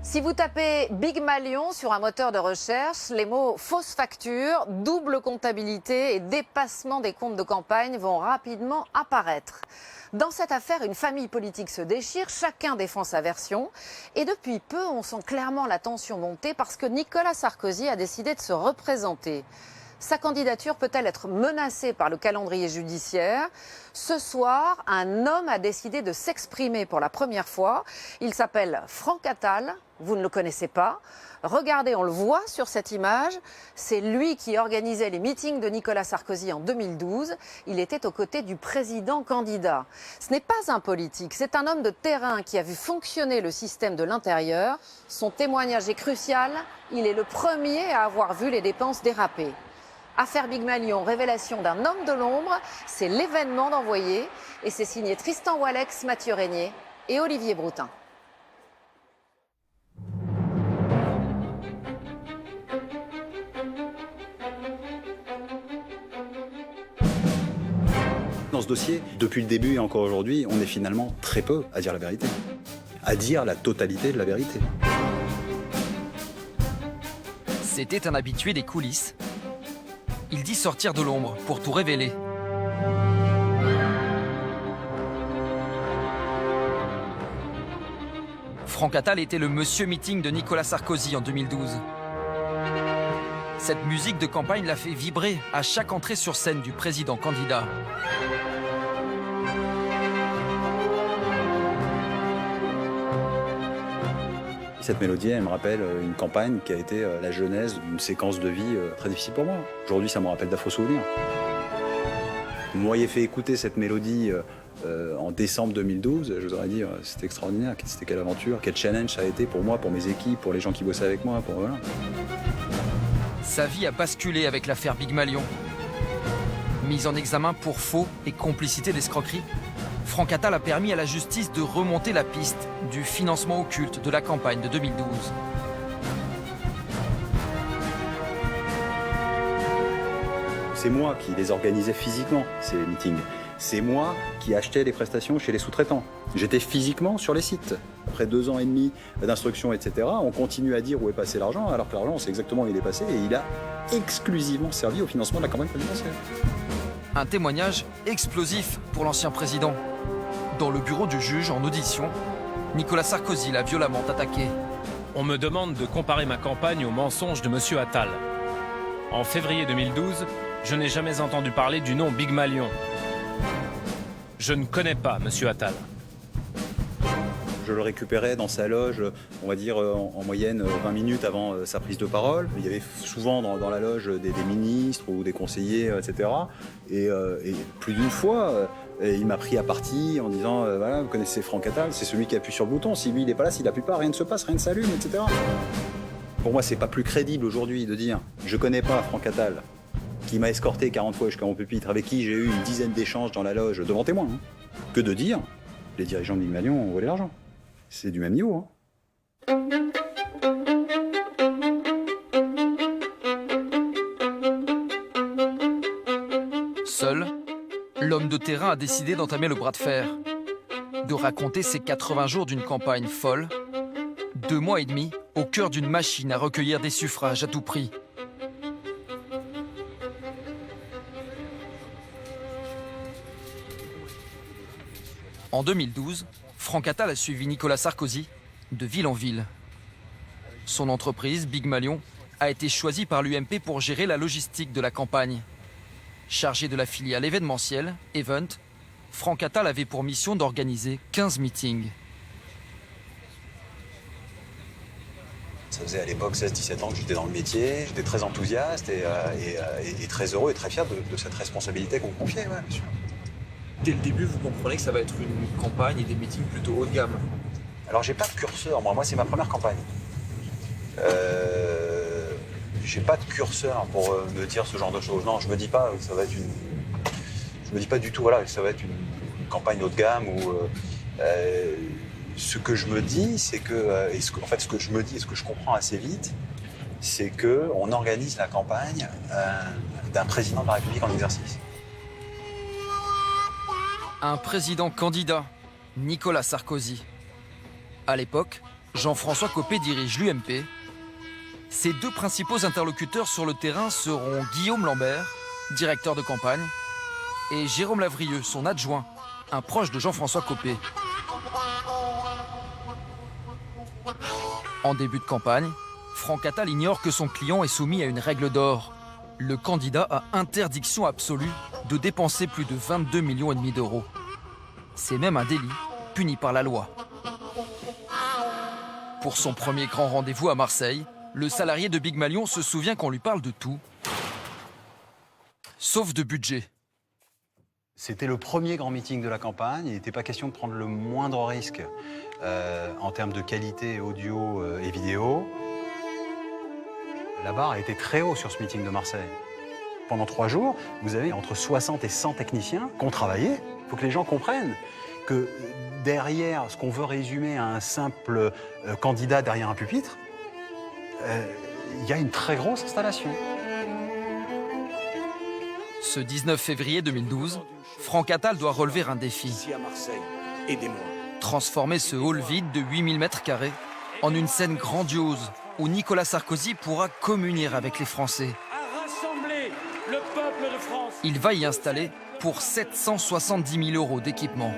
Si vous tapez Big Malion sur un moteur de recherche, les mots fausse facture, double comptabilité et dépassement des comptes de campagne vont rapidement apparaître. Dans cette affaire, une famille politique se déchire, chacun défend sa version. Et depuis peu, on sent clairement la tension monter parce que Nicolas Sarkozy a décidé de se représenter. Sa candidature peut-elle être menacée par le calendrier judiciaire? Ce soir, un homme a décidé de s'exprimer pour la première fois. Il s'appelle Franck Attal. Vous ne le connaissez pas. Regardez, on le voit sur cette image. C'est lui qui organisait les meetings de Nicolas Sarkozy en 2012. Il était aux côtés du président candidat. Ce n'est pas un politique, c'est un homme de terrain qui a vu fonctionner le système de l'intérieur. Son témoignage est crucial. Il est le premier à avoir vu les dépenses déraper. Affaire Big Malion, révélation d'un homme de l'ombre, c'est l'événement d'Envoyé et c'est signé Tristan Walex, Mathieu Régnier et Olivier Broutin. Dans ce dossier, depuis le début et encore aujourd'hui, on est finalement très peu à dire la vérité, à dire la totalité de la vérité. C'était un habitué des coulisses. Il dit sortir de l'ombre pour tout révéler. Franck Attal était le monsieur meeting de Nicolas Sarkozy en 2012. Cette musique de campagne l'a fait vibrer à chaque entrée sur scène du président candidat. Cette mélodie, elle me rappelle une campagne qui a été la genèse d'une séquence de vie très difficile pour moi. Aujourd'hui, ça me rappelle d'affreux souvenirs. Vous m'auriez fait écouter cette mélodie en décembre 2012, je vous aurais dit c'était extraordinaire, c'était quelle aventure, quel challenge ça a été pour moi, pour mes équipes, pour les gens qui bossaient avec moi. Voilà. Sa vie a basculé avec l'affaire Big Malion. Mise en examen pour faux et complicité d'escroquerie, Franck Attal a permis à la justice de remonter la piste du financement occulte de la campagne de 2012. C'est moi qui les organisais physiquement, ces meetings. C'est moi qui achetais les prestations chez les sous-traitants. J'étais physiquement sur les sites. Après 2 ans et demi d'instruction, etc., on continue à dire où est passé l'argent, alors que l'argent, on sait exactement où il est passé, et il a exclusivement servi au financement de la campagne présidentielle. Un témoignage explosif pour l'ancien président. Dans le bureau du juge, en audition, Nicolas Sarkozy l'a violemment attaqué. On me demande de comparer ma campagne aux mensonges de M. Attal. En février 2012, je n'ai jamais entendu parler du nom Big Malion. Je ne connais pas M. Attal. Je le récupérais dans sa loge, on va dire en moyenne 20 minutes avant sa prise de parole. Il y avait souvent dans la loge des ministres ou des conseillers, etc. Et plus d'une fois, il m'a pris à partie en disant voilà, vous connaissez Franck Attal, c'est celui qui appuie sur le bouton. Si lui il n'est pas là, s'il n'appuie pas, rien ne se passe, rien ne s'allume, etc. Pour moi, c'est pas plus crédible aujourd'hui de dire je connais pas Franck Attal, qui m'a escorté 40 fois jusqu'à mon pupitre, avec qui j'ai eu une dizaine d'échanges dans la loge devant témoins, que de dire les dirigeants de Big Malion ont volé l'argent. C'est du même niveau. Seul, l'homme de terrain a décidé d'entamer le bras de fer, de raconter ses 80 jours d'une campagne folle, 2 mois et demi au cœur d'une machine à recueillir des suffrages à tout prix. En 2012, Franck Attal a suivi Nicolas Sarkozy de ville en ville. Son entreprise, Big Malion, a été choisie par l'UMP pour gérer la logistique de la campagne. Chargé de la filiale événementielle, Event, Franck Attal avait pour mission d'organiser 15 meetings. Ça faisait à l'époque 16-17 ans que j'étais dans le métier, j'étais très enthousiaste et très heureux et très fier de cette responsabilité qu'on me confiait, ouais, bien sûr. Dès le début, vous comprenez que ça va être une campagne et des meetings plutôt haut de gamme. Alors j'ai pas de curseur, moi c'est ma première campagne. J'ai pas de curseur pour me dire ce genre de choses. Non, je me dis pas que ça va être je me dis pas du tout voilà, que ça va être une campagne haut de gamme ou ce que je me dis, c'est que ce que je me dis et ce que je comprends assez vite, c'est que on organise la campagne d'un président de la République en exercice. Un président candidat, Nicolas Sarkozy. À l'époque, Jean-François Copé dirige l'UMP. Ses deux principaux interlocuteurs sur le terrain seront Guillaume Lambert, directeur de campagne, et Jérôme Lavrieux, son adjoint, un proche de Jean-François Copé. En début de campagne, Franck Attal ignore que son client est soumis à une règle d'or. Le candidat a interdiction absolue de dépenser plus de 22,5 millions d'euros. C'est même un délit puni par la loi. Pour son premier grand rendez-vous à Marseille, le salarié de Big Malion se souvient qu'on lui parle de tout, sauf de budget. C'était le premier grand meeting de la campagne. Il n'était pas question de prendre le moindre risque en termes de qualité audio et vidéo. La barre a été très haut sur ce meeting de Marseille. Pendant 3 jours, vous avez entre 60 et 100 techniciens qui ont travaillé. Il faut que les gens comprennent que derrière ce qu'on veut résumer à un simple candidat derrière un pupitre, il y a une très grosse installation. Ce 19 février 2012, Franck Attal doit relever un défi. Ici à Marseille, aidez-moi. Transformer ce hall vide de 8000 m² en une scène grandiose où Nicolas Sarkozy pourra communier avec les Français. À rassembler le peuple de France. Il va y installer pour 770 000 euros d'équipement.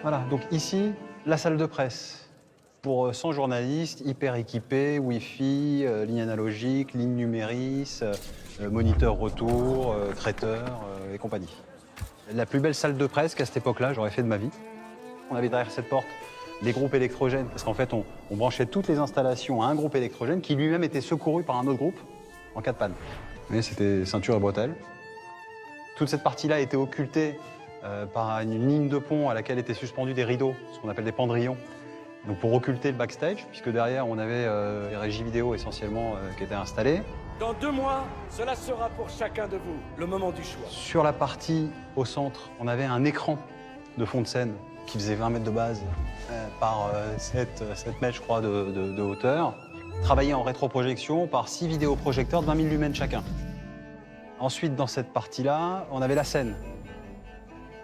Voilà, donc ici, la salle de presse. Pour 100 journalistes, hyper équipés, Wi-Fi, ligne analogique, ligne numéris, moniteur retour, traiteur et compagnie. La plus belle salle de presse qu'à cette époque-là, j'aurais fait de ma vie. On avait derrière cette porte les groupes électrogènes, parce qu'en fait, on branchait toutes les installations à un groupe électrogène qui lui-même était secouru par un autre groupe en cas de panne. Mais c'était ceinture et bretelles. Toute cette partie-là était occultée par une ligne de pont à laquelle étaient suspendus des rideaux, ce qu'on appelle des pendrillons. Donc pour occulter le backstage, puisque derrière on avait les régies vidéo essentiellement qui étaient installées. Dans 2 mois, cela sera pour chacun de vous le moment du choix. Sur la partie au centre, on avait un écran de fond de scène qui faisait 20 mètres de base par 7 mètres, je crois, de hauteur. Travaillé en rétroprojection par 6 vidéoprojecteurs de 20 000 lumens chacun. Ensuite, dans cette partie-là, on avait la scène.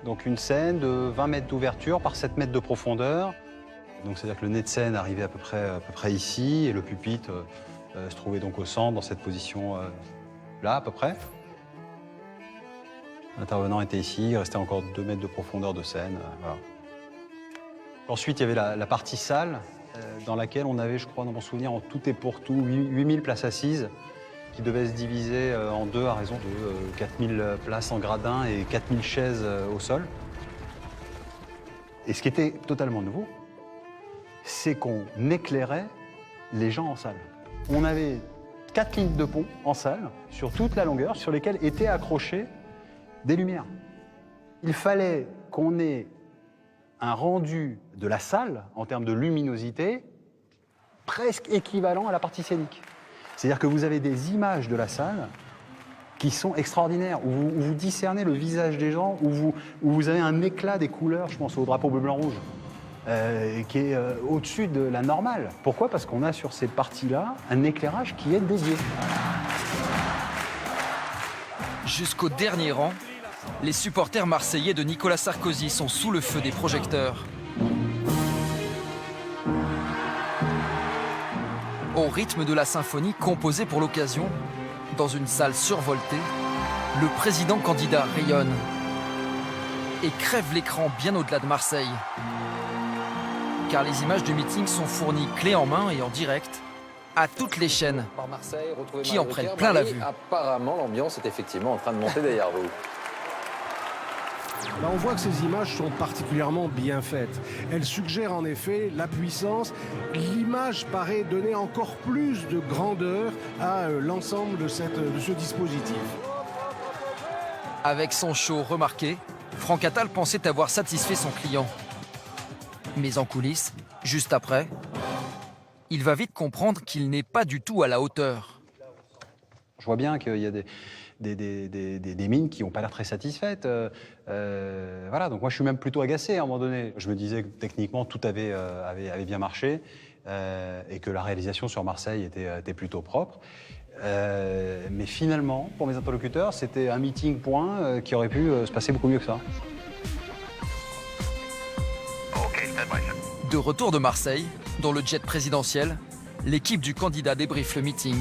Donc une scène de 20 mètres d'ouverture par 7 mètres de profondeur. Donc c'est-à-dire que le nez de scène arrivait à peu près ici et le pupitre se trouvait donc au centre, dans cette position là à peu près. L'intervenant était ici, il restait encore 2 mètres de profondeur de scène. Voilà. Ensuite, il y avait la partie salle dans laquelle on avait, je crois, dans mon souvenir, en tout et pour tout, 8000 places assises qui devaient se diviser en deux à raison de 4000 places en gradin et 4000 chaises au sol. Et ce qui était totalement nouveau, c'est qu'on éclairait les gens en salle. On avait 4 lignes de pont en salle, sur toute la longueur, sur lesquelles étaient accrochées des lumières. Il fallait qu'on ait un rendu de la salle, en termes de luminosité, presque équivalent à la partie scénique. C'est-à-dire que vous avez des images de la salle qui sont extraordinaires, où vous discernez le visage des gens, où vous avez un éclat des couleurs, je pense au drapeau bleu-blanc-rouge, qui est au-dessus de la normale. Pourquoi ? Parce qu'on a sur ces parties-là un éclairage qui est dédié. Jusqu'au dernier rang, les supporters marseillais de Nicolas Sarkozy sont sous le feu des projecteurs. Au rythme de la symphonie composée pour l'occasion, dans une salle survoltée, le président candidat rayonne et crève l'écran bien au-delà de Marseille. Car les images du meeting sont fournies clé en main et en direct à toutes les chaînes qui en prennent plein la vue. Apparemment, l'ambiance est effectivement en train de monter derrière vous. Là, on voit que ces images sont particulièrement bien faites. Elles suggèrent en effet la puissance. L'image paraît donner encore plus de grandeur à l'ensemble de ce dispositif. Avec son show remarqué, Franck Attal pensait avoir satisfait son client. Mais en coulisses, juste après, il va vite comprendre qu'il n'est pas du tout à la hauteur. Je vois bien qu'il y a des mines qui n'ont pas l'air très satisfaites. Voilà, donc moi je suis même plutôt agacé à un moment donné. Je me disais que techniquement tout avait bien marché et que la réalisation sur Marseille était plutôt propre. Mais finalement, pour mes interlocuteurs, c'était un meeting point qui aurait pu se passer beaucoup mieux que ça. De retour de Marseille, dans le jet présidentiel, l'équipe du candidat débriefe le meeting.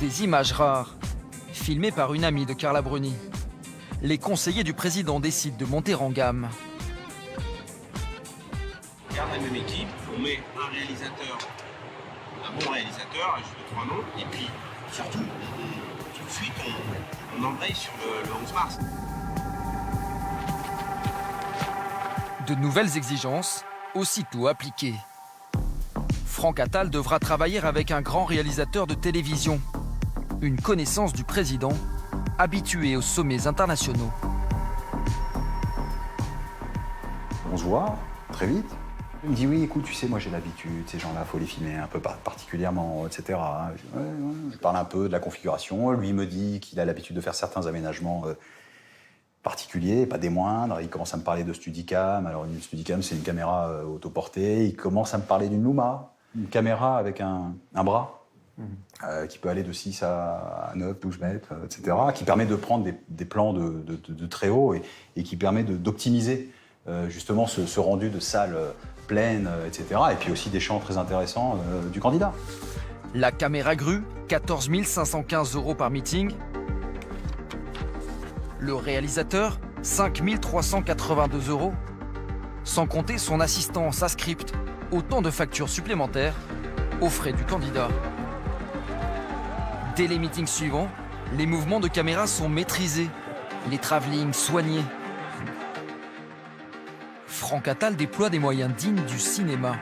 Des images rares, filmées par une amie de Carla Bruni. Les conseillers du président décident de monter en gamme. On garde la même équipe, on met un réalisateur, un bon réalisateur, juste 3 noms, et puis surtout, tout de suite, on embraye sur le 11 mars. De nouvelles exigences, aussitôt appliquées. Franck Attal devra travailler avec un grand réalisateur de télévision. Une connaissance du président, habitué aux sommets internationaux. On se voit très vite. Il me dit oui, écoute, tu sais, moi j'ai l'habitude, ces gens-là, faut les filmer un peu particulièrement, etc. Je parle un peu de la configuration. Lui me dit qu'il a l'habitude de faire certains aménagements particuliers, pas des moindres. Il commence à me parler de Steadicam. Alors une Steadicam, c'est une caméra autoportée. Il commence à me parler d'une Luma, une caméra avec un bras. Qui peut aller de 6 à 9, 12 mètres, etc., qui permet de prendre des plans de très haut et qui permet d'optimiser justement ce rendu de salle pleine, etc., et puis aussi des champs très intéressants du candidat. La caméra grue, 14 515 € par meeting. Le réalisateur, 5 382 €, sans compter son assistance à script, autant de factures supplémentaires aux frais du candidat. Dès les meetings suivants, les mouvements de caméra sont maîtrisés, les travelling soignés. Franck Attal déploie des moyens dignes du cinéma.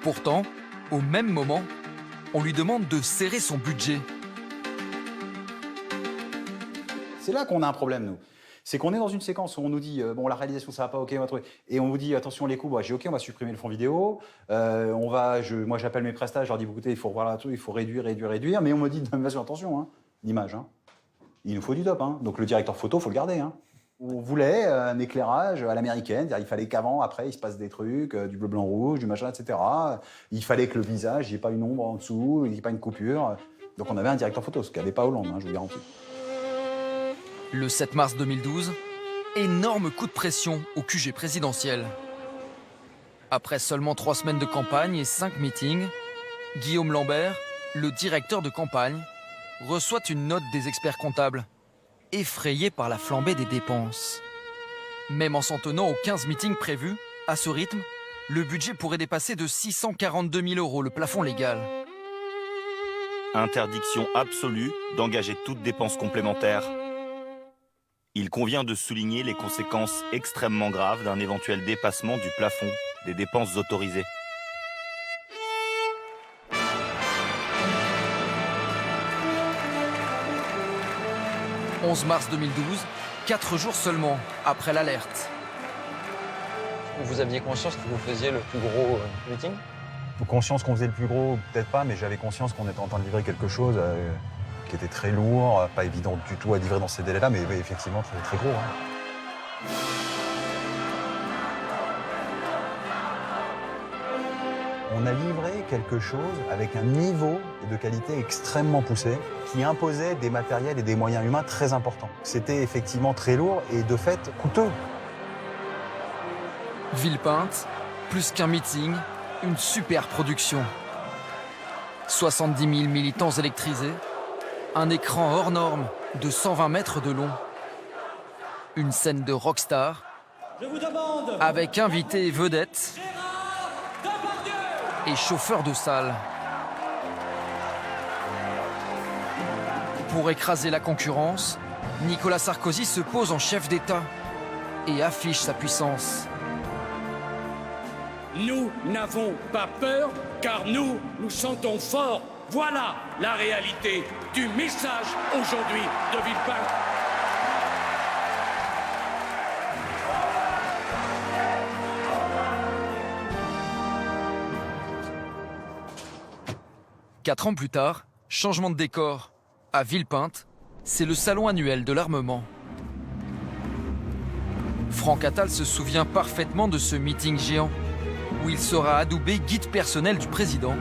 Pourtant, au même moment, on lui demande de serrer son budget. C'est là qu'on a un problème, nous. C'est qu'on est dans une séquence où on nous dit bon, la réalisation ça va pas, ok, on va trouver. Et on vous dit attention les coûts, bah, j'ai ok, on va supprimer le fond vidéo. Moi j'appelle mes prestats, je leur dis écoutez, il faut revoir là-dessus, il faut réduire, mais on me dit de même façon attention, hein, l'image, hein. Il nous faut du top, hein. Donc le directeur photo, faut le garder, hein. On voulait un éclairage à l'américaine, il fallait qu'avant, après, il se passe des trucs, du bleu, blanc, rouge, du machin, etc. Il fallait que le visage, il n'y ait pas une ombre en dessous, il n'y ait pas une coupure. Donc on avait un directeur photo, ce qu'il n'y avait pas Hollande, hein, je vous garantis. Le 7 mars 2012, énorme coup de pression au QG présidentiel. Après seulement 3 semaines de campagne et 5 meetings, Guillaume Lambert, le directeur de campagne, reçoit une note des experts comptables, effrayé par la flambée des dépenses. Même en s'en tenant aux 15 meetings prévus, à ce rythme, le budget pourrait dépasser de 642 000 € le plafond légal. Interdiction absolue d'engager toute dépense complémentaire. Il convient de souligner les conséquences extrêmement graves d'un éventuel dépassement du plafond des dépenses autorisées. « 11 mars 2012, 4 jours seulement après l'alerte. » Vous aviez conscience que vous faisiez le plus gros meeting ? Conscience qu'on faisait le plus gros, peut-être pas, mais j'avais conscience qu'on était en train de livrer quelque chose qui était très lourd, pas évident du tout à livrer dans ces délais-là, mais effectivement très, très gros. Hein. On a livré quelque chose avec un niveau de qualité extrêmement poussé qui imposait des matériels et des moyens humains très importants. C'était effectivement très lourd et de fait coûteux. Villepinte, plus qu'un meeting, une super production. 70 000 militants électrisés, un écran hors norme de 120 mètres de long. Une scène de rockstar, avec invités et vedettes et chauffeurs de salle. Pour écraser la concurrence, Nicolas Sarkozy se pose en chef d'État et affiche sa puissance. Nous n'avons pas peur, car nous sentons fort. Voilà la réalité du message aujourd'hui de Villepinte. Quatre ans plus tard, changement de décor. À Villepinte, c'est le salon annuel de l'armement. Franck Attal se souvient parfaitement de ce meeting géant, où il sera adoubé guide personnel du président,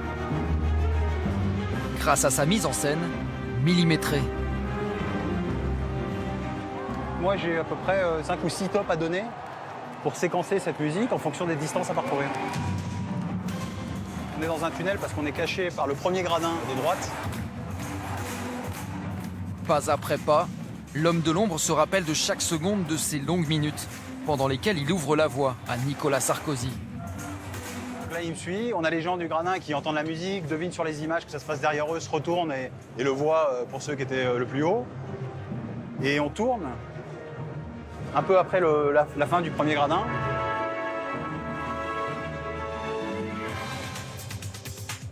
grâce à sa mise en scène millimétrée. Moi, j'ai à peu près 5 ou 6 tops à donner. pour séquencer cette musique en fonction des distances à parcourir. On est dans un tunnel parce qu'on est caché par le premier gradin de droite. Pas après pas, l'homme de l'ombre se rappelle de chaque seconde de ces longues minutes pendant lesquelles il ouvre la voie à Nicolas Sarkozy. Donc là, il me suit. On a les gens du gradin qui entendent la musique, devinent sur les images que ça se passe derrière eux, se retournent et le voient pour ceux qui étaient le plus haut. Et on tourne un peu après la fin du premier gradin.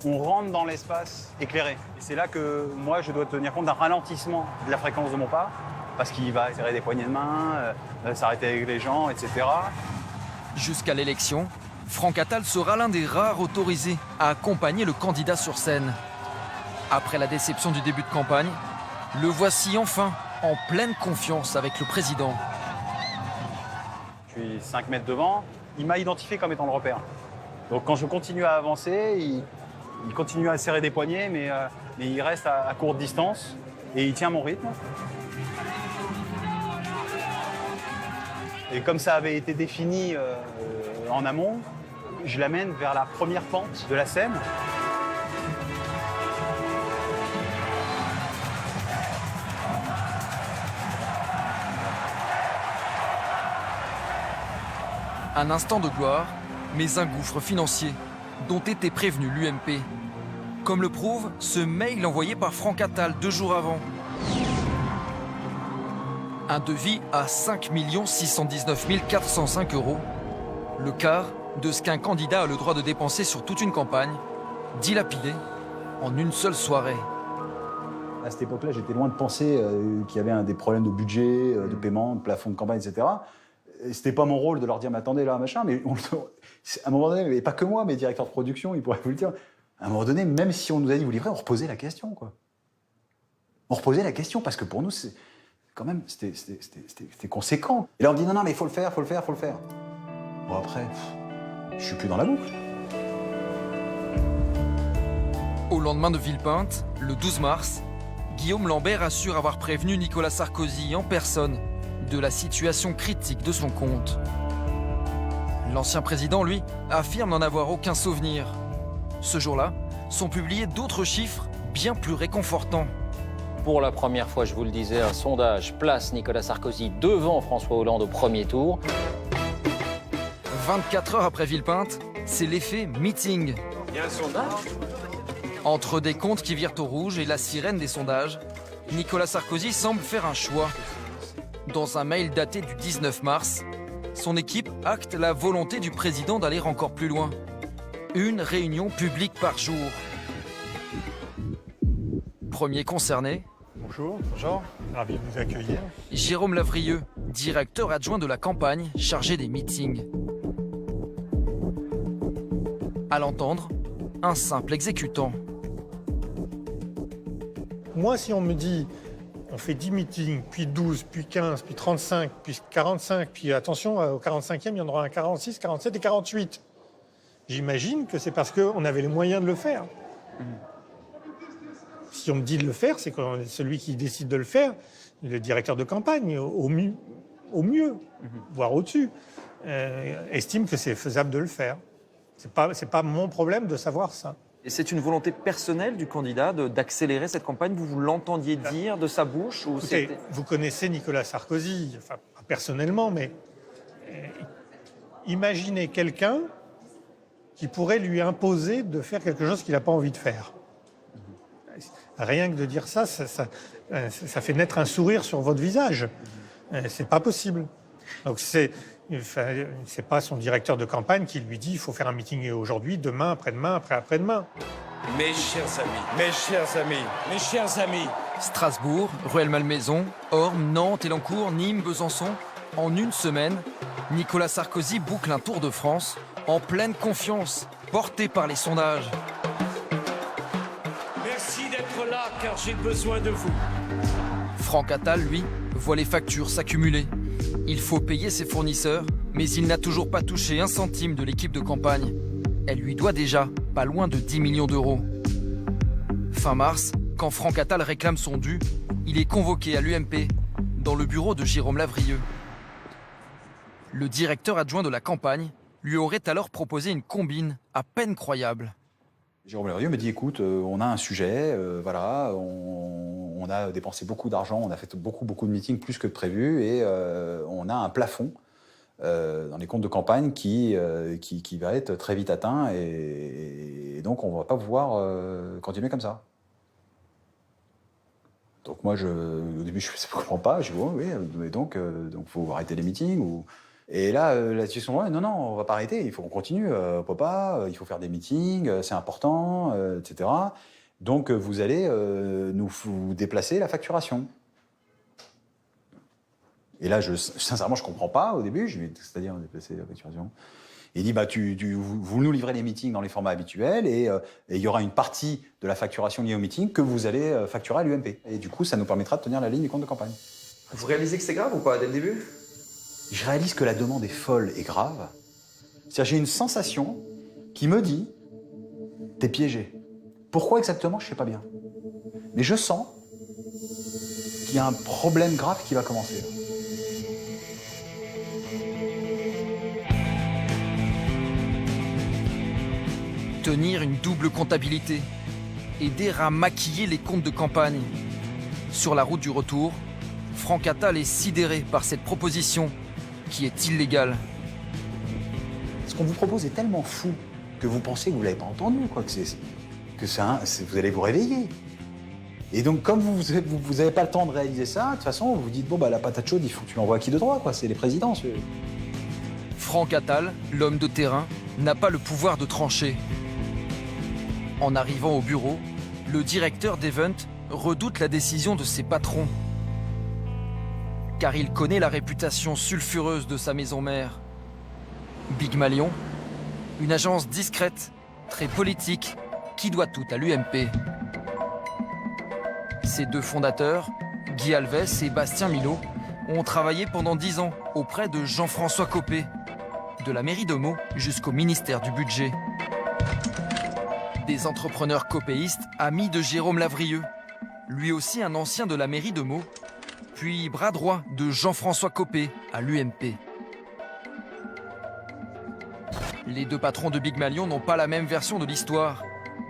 On rentre dans l'espace éclairé. Et c'est là que moi, je dois tenir compte d'un ralentissement de la fréquence de mon pas, parce qu'il va serrer des poignées de main, s'arrêter avec les gens, etc. Jusqu'à l'élection, Franck Attal sera l'un des rares autorisés à accompagner le candidat sur scène. Après la déception du début de campagne, le voici enfin en pleine confiance avec le président. Je suis 5 mètres devant, il m'a identifié comme étant le repère. Donc quand je continue à avancer, il continue à serrer des poignets, mais il reste à courte distance et il tient mon rythme. Et comme ça avait été défini en amont, je l'amène vers la première pente de la Seine. Un instant de gloire, mais un gouffre financier dont était prévenu l'UMP. Comme le prouve ce mail envoyé par Franck Attal 2 jours avant. Un devis à 5 619 405 €, le quart de ce qu'un candidat a le droit de dépenser sur toute une campagne, dilapidé en une seule soirée. À cette époque-là, j'étais loin de penser qu'il y avait des problèmes de budget, de paiement, de plafond de campagne, etc. C'était pas mon rôle de leur dire, mais attendez là, machin, mais à un moment donné, mais pas que moi, mes directeurs de production, ils pourraient vous le dire, à un moment donné, même si on nous a dit vous livrez, on reposait la question, quoi. On reposait la question, parce que pour nous, c'était conséquent. Et là, on me dit, non, mais il faut le faire. Bon, après, je suis plus dans la boucle. Au lendemain de Villepinte, le 12 mars, Guillaume Lambert assure avoir prévenu Nicolas Sarkozy en personne de la situation critique de son compte. L'ancien président, lui, affirme n'en avoir aucun souvenir. Ce jour-là, sont publiés d'autres chiffres bien plus réconfortants. Pour la première fois, je vous le disais, un sondage place Nicolas Sarkozy devant François Hollande au premier tour. 24 heures après Villepinte, c'est l'effet meeting. Il y a un sondage ? Entre des comptes qui virent au rouge et la sirène des sondages, Nicolas Sarkozy semble faire un choix. Dans un mail daté du 19 mars, son équipe acte la volonté du président d'aller encore plus loin. Une réunion publique par jour. Premier concerné. Bonjour, ravi de vous accueillir. Jérôme Lavrieux, directeur adjoint de la campagne, chargé des meetings. À l'entendre, un simple exécutant. Moi, si on me dit, on fait 10 meetings, puis 12, puis 15, puis 35, puis 45, puis attention, au 45e, il y en aura un 46, 47 et 48. J'imagine que c'est parce qu'on avait les moyens de le faire. Si on me dit de le faire, c'est que celui qui décide de le faire, le directeur de campagne, au mieux, voire au-dessus, estime que c'est faisable de le faire. C'est pas mon problème de savoir ça. Et c'est une volonté personnelle du candidat d'accélérer cette campagne? Vous l'entendiez dire de sa bouche ou écoutez, vous connaissez Nicolas Sarkozy, enfin pas personnellement, mais imaginez quelqu'un qui pourrait lui imposer de faire quelque chose qu'il n'a pas envie de faire. Rien que de dire ça fait naître un sourire sur votre visage. C'est pas possible. Donc c'est pas son directeur de campagne qui lui dit il faut faire un meeting aujourd'hui, demain, après-demain, après-après-demain. Mes chers amis. Strasbourg, Rueil-Malmaison, Orme, Nantes, Élancourt, Nîmes, Besançon. En une semaine, Nicolas Sarkozy boucle un tour de France en pleine confiance, porté par les sondages. Merci d'être là, car j'ai besoin de vous. Franck Attal, lui, voit les factures s'accumuler. Il faut payer ses fournisseurs, mais il n'a toujours pas touché un centime de l'équipe de campagne. Elle lui doit déjà pas loin de 10 millions d'euros. Fin mars, quand Franck Attal réclame son dû, il est convoqué à l'UMP, dans le bureau de Jérôme Lavrieux. Le directeur adjoint de la campagne lui aurait alors proposé une combine à peine croyable. Jérôme Lavrieux me dit, écoute, on a un sujet, voilà, on a dépensé beaucoup d'argent, on a fait beaucoup de meetings, plus que prévu, et on a un plafond dans les comptes de campagne qui va être très vite atteint, et donc on ne va pas pouvoir continuer comme ça. Donc moi, au début, je ne comprends pas, je dis, oh, oui, mais donc faut arrêter les meetings ou... Et là, la situation, ouais, non, on va pas arrêter, il faut qu'on continue, on peut pas, il faut faire des meetings, c'est important, etc. Donc vous allez vous déplacer la facturation. Et là, sincèrement, je comprends pas au début, je lui dis, c'est-à-dire déplacer la facturation. Il dit, vous nous livrez les meetings dans les formats habituels et il y aura une partie de la facturation liée au meeting que vous allez facturer à l'UMP. Et du coup, ça nous permettra de tenir la ligne du compte de campagne. Vous réalisez que c'est grave ou pas dès le début? Je réalise que la demande est folle et grave. C'est-à-dire, j'ai une sensation qui me dit, t'es piégé. Pourquoi exactement, je sais pas bien. Mais je sens qu'il y a un problème grave qui va commencer. Tenir une double comptabilité, aider à maquiller les comptes de campagne. Sur la route du retour, Franck Attal est sidéré par cette proposition qui est illégale. Ce qu'on vous propose est tellement fou que vous pensez que vous ne l'avez pas entendu, quoi, vous allez vous réveiller. Et donc, comme vous n'avez pas le temps de réaliser ça, de toute façon, vous vous dites, bon, bah, la patate chaude, il faut que tu l'envoies à qui de droit, quoi, c'est les présidents. Franck Attal, l'homme de terrain, n'a pas le pouvoir de trancher. En arrivant au bureau, le directeur d'Event redoute la décision de ses patrons. Car il connaît la réputation sulfureuse de sa maison mère. Big Malion, une agence discrète, très politique, qui doit tout à l'UMP. Ses deux fondateurs, Guy Alves et Bastien Milot, ont travaillé pendant 10 ans auprès de Jean-François Copé, de la mairie de Meaux jusqu'au ministère du Budget. Des entrepreneurs copéistes, amis de Jérôme Lavrieux, lui aussi un ancien de la mairie de Meaux, puis bras droit de Jean-François Copé à l'UMP. Les deux patrons de Big Malion n'ont pas la même version de l'histoire.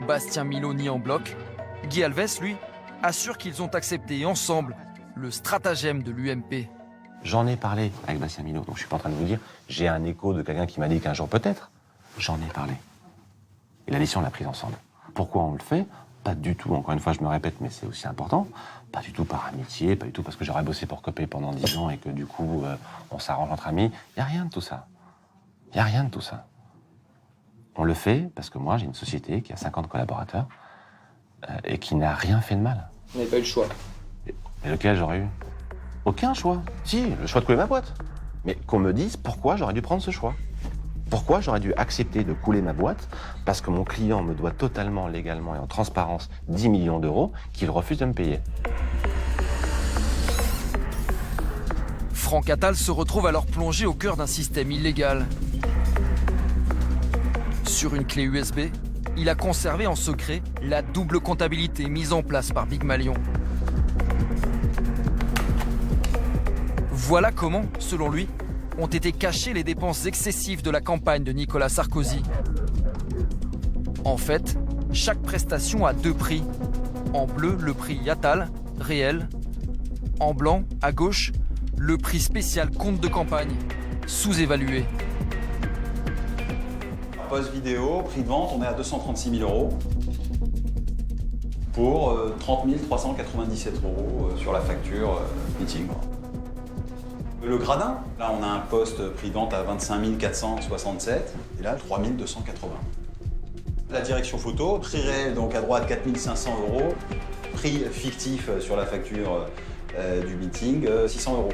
Bastien Milot nie en bloc. Guy Alves, lui, assure qu'ils ont accepté ensemble le stratagème de l'UMP. J'en ai parlé avec Bastien Milot, donc je suis pas en train de vous dire, j'ai un écho de quelqu'un qui m'a dit qu'un jour peut-être. J'en ai parlé. Et la décision, on l'a prise ensemble. Pourquoi on le fait? Pas du tout, encore une fois, je me répète, mais c'est aussi important. Pas du tout par amitié, pas du tout parce que j'aurais bossé pour Copé pendant 10 ans et que du coup, on s'arrange entre amis. Il n'y a rien de tout ça. Il n'y a rien de tout ça. On le fait parce que moi, j'ai une société qui a 50 collaborateurs et qui n'a rien fait de mal. Vous n'avez pas eu le choix. Et lequel j'aurais eu? Aucun choix. Si, le choix de couler ma boîte. Mais qu'on me dise pourquoi j'aurais dû prendre ce choix. Pourquoi j'aurais dû accepter de couler ma boîte parce que mon client me doit totalement, légalement et en transparence 10 millions d'euros qu'il refuse de me payer. Franck Attal se retrouve alors plongé au cœur d'un système illégal. Sur une clé USB, il a conservé en secret la double comptabilité mise en place par Big Malion. Voilà comment, selon lui, ont été cachées les dépenses excessives de la campagne de Nicolas Sarkozy. En fait, chaque prestation a deux prix. En bleu, le prix Attal, réel. En blanc, à gauche, le prix spécial compte de campagne, sous-évalué. Post vidéo, prix de vente, on est à 236 000 euros pour 30 397 euros sur la facture meeting. Le gradin, là on a un poste prix de vente à 25 467 et là 3 280. La direction photo, prix réel donc à droite 4 500 euros, prix fictif sur la facture du meeting 600 euros.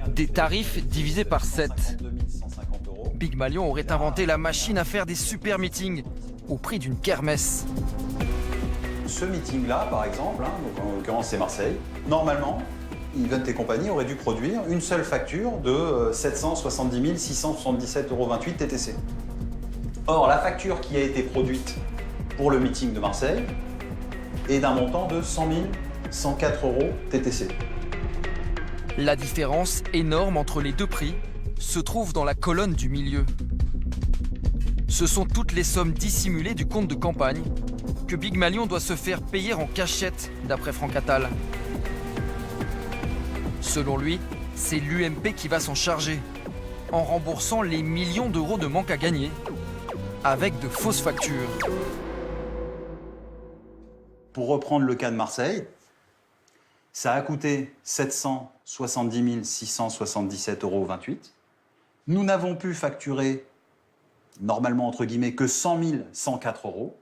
Des tarifs divisés par 7. Big Malion aurait inventé la machine à faire des super meetings au prix d'une kermesse. Ce meeting-là, par exemple, donc en l'occurrence c'est Marseille, normalement, Event et compagnie aurait dû produire une seule facture de 770 677,28 € TTC. Or, la facture qui a été produite pour le meeting de Marseille est d'un montant de 100 104 € TTC. La différence énorme entre les deux prix se trouve dans la colonne du milieu. Ce sont toutes les sommes dissimulées du compte de campagne que Big Malion doit se faire payer en cachette, d'après Franck Attal. Selon lui, c'est l'UMP qui va s'en charger, en remboursant les millions d'euros de manque à gagner, avec de fausses factures. Pour reprendre le cas de Marseille, ça a coûté 770 677,28 €. Nous n'avons pu facturer, normalement entre guillemets, que 100 104 €.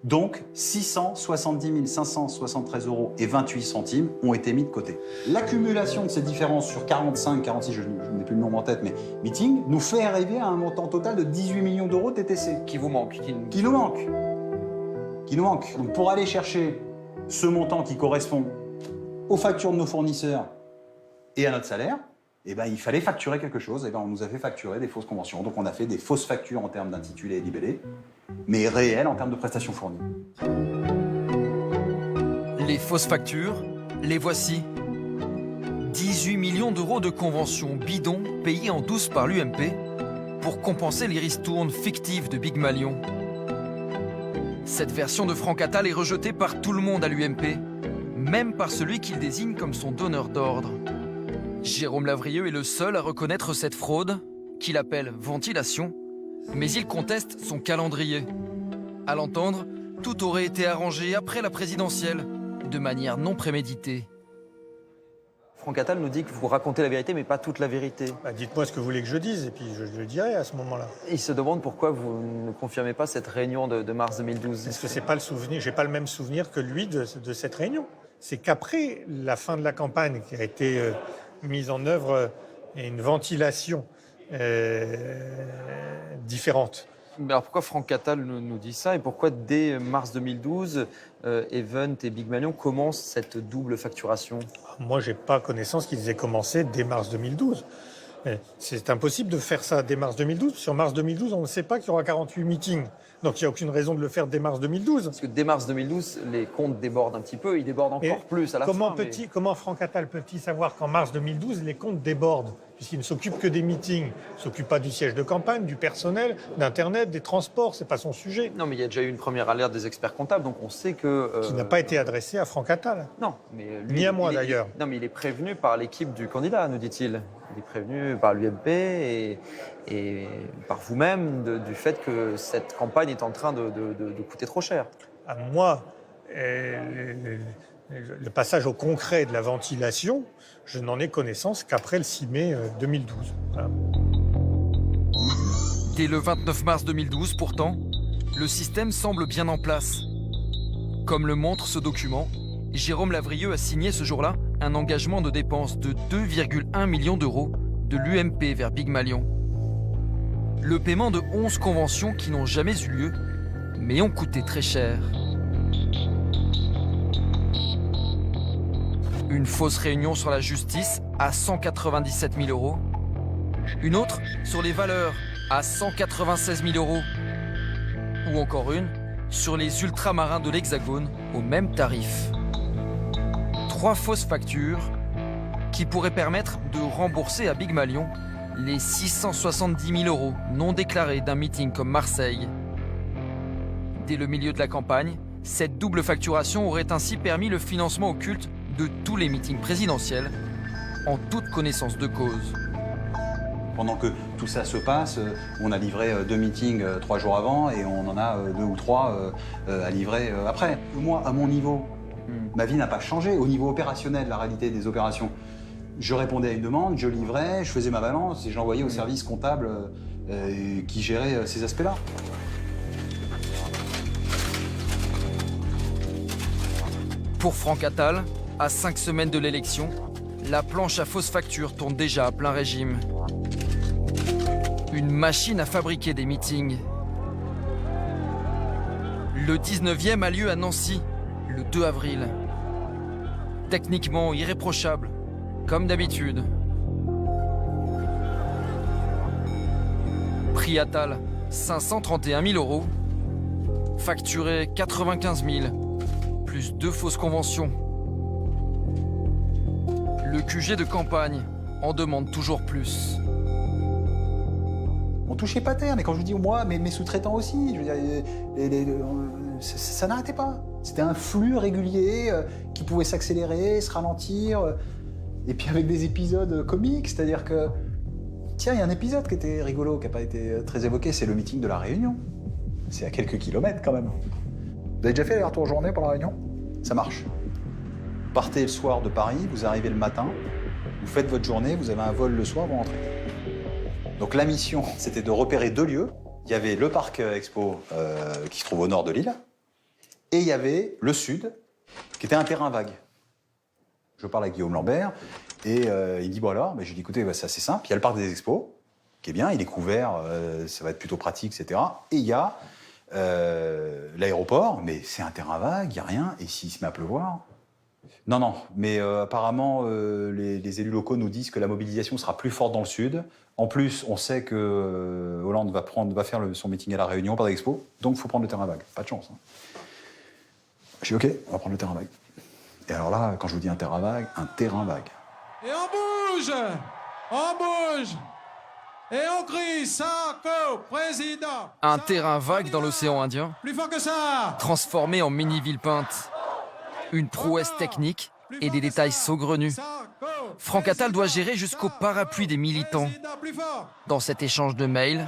Donc 670 573,28 € ont été mis de côté. L'accumulation de ces différences sur 45, 46, je n'ai plus le nombre en tête, mais meeting, nous fait arriver à un montant total de 18 millions d'euros TTC. Qui vous manque. Qui nous manque. Donc pour aller chercher ce montant qui correspond aux factures de nos fournisseurs et à notre salaire, eh ben, il fallait facturer quelque chose. Eh ben, on nous a fait facturer des fausses conventions. Donc on a fait des fausses factures en termes d'intitulé et libellé, mais réelles en termes de prestations fournies. Les fausses factures, les voici. 18 millions d'euros de conventions bidons payées en douce par l'UMP pour compenser les ristournes fictives de Big Malion. Cette version de Franck Attal est rejetée par tout le monde à l'UMP, même par celui qu'il désigne comme son donneur d'ordre. Jérôme Lavrieux est le seul à reconnaître cette fraude, qu'il appelle ventilation, mais il conteste son calendrier. À l'entendre, tout aurait été arrangé après la présidentielle, de manière non préméditée. Franck Attal nous dit que vous racontez la vérité, mais pas toute la vérité. Dites-moi ce que vous voulez que je dise, et puis je le dirai à ce moment-là. Il se demande pourquoi vous ne confirmez pas cette réunion de mars 2012. Parce que c'est pas le souvenir, j'ai pas le même souvenir que lui de cette réunion. C'est qu'après la fin de la campagne qui a été mise en œuvre et une ventilation différente. Mais alors pourquoi Franck Attal nous dit ça et pourquoi dès mars 2012, Event et Big Malion commencent cette double facturation? Moi, j'ai pas connaissance qu'ils aient commencé dès mars 2012. C'est impossible de faire ça dès mars 2012. Sur mars 2012, on ne sait pas qu'il y aura 48 meetings. Donc, il n'y a aucune raison de le faire dès mars 2012. Parce que dès mars 2012, les comptes débordent un petit peu. Ils débordent encore plus à la fin. Comment Franck Attal peut-il savoir qu'en mars 2012, les comptes débordent? Puisqu'il ne s'occupe que des meetings. Il ne s'occupe pas du siège de campagne, du personnel, d'Internet, des transports. Ce n'est pas son sujet. Non, mais il y a déjà eu une première alerte des experts comptables. Donc, on sait que... Qui n'a pas été adressée à Franck Attal. Non, mais lui, ni à moi, d'ailleurs. Non, mais il est prévenu par l'équipe du candidat, nous dit-il. Il est prévenu par l'UMP et par vous-même du fait que cette campagne est en train de coûter trop cher. À moi, le passage au concret de la ventilation, je n'en ai connaissance qu'après le 6 mai 2012. Voilà. Dès le 29 mars 2012, pourtant, le système semble bien en place. Comme le montre ce document, Jérôme Lavrieux a signé ce jour-là un engagement de dépenses de 2,1 millions d'euros de l'UMP vers Big Malion. Le paiement de 11 conventions qui n'ont jamais eu lieu, mais ont coûté très cher. Une fausse réunion sur la justice à 197 000 euros. Une autre sur les valeurs à 196 000 euros. Ou encore une sur les ultramarins de l'Hexagone au même tarif. 3 fausses factures qui pourraient permettre de rembourser à Big Malion les 670 000 euros non déclarés d'un meeting comme Marseille. Dès le milieu de la campagne, cette double facturation aurait ainsi permis le financement occulte de tous les meetings présidentiels, en toute connaissance de cause. Pendant que tout ça se passe, on a livré 2 meetings 3 jours avant et on en a 2 ou 3 à livrer après. Moi, à mon niveau, ma vie n'a pas changé au niveau opérationnel, la réalité des opérations. Je répondais à une demande, je livrais, je faisais ma balance et je l'envoyais au service comptable qui gérait ces aspects-là. Pour Franck Attal, à 5 semaines de l'élection, la planche à fausses factures tourne déjà à plein régime. Une machine à fabriquer des meetings. Le 19e a lieu à Nancy, le 2 avril. Techniquement irréprochable, comme d'habitude. Prix Attal, 531 000 euros. Facturé 95 000, plus 2 fausses conventions. Le QG de campagne en demande toujours plus. On touchait pas terre, mais quand je vous dis moi, mes sous-traitants aussi, je veux dire, ça n'arrêtait pas. C'était un flux régulier qui pouvait s'accélérer, se ralentir, et puis avec des épisodes comiques, c'est-à-dire que, tiens, il y a un épisode qui était rigolo, qui n'a pas été très évoqué, c'est le meeting de La Réunion. C'est à quelques kilomètres quand même. Vous avez déjà fait les retours journée pour La Réunion? Ça marche. Vous partez le soir de Paris, vous arrivez le matin, vous faites votre journée, vous avez un vol le soir, vous rentrez. Donc la mission, c'était de repérer 2 lieux. Il y avait le parc Expo qui se trouve au nord de l'île, et il y avait le sud, qui était un terrain vague. Je parle avec Guillaume Lambert, et il dit, bon alors, je lui dis, écoutez, c'est assez simple, il y a le parc des Expos, qui est bien, il est couvert, ça va être plutôt pratique, etc. Et il y a l'aéroport, mais c'est un terrain vague, il n'y a rien, et s'il se met à pleuvoir... Non, mais apparemment, les élus locaux nous disent que la mobilisation sera plus forte dans le sud. En plus, on sait que Hollande va faire son meeting à La Réunion, par d'Expo, donc il faut prendre le terrain vague. Pas de chance. Hein. Je dis, OK, on va prendre le terrain vague. Et alors là, quand je vous dis un terrain vague. Et on bouge. Et on crie, Sarko, président. Un terrain vague dans l'océan Indien, Plus fort que ça. transformé en mini-ville peinte. Une prouesse technique et des détails saugrenus. Franck Attal doit gérer jusqu'au parapluie des militants. Dans cet échange de mails,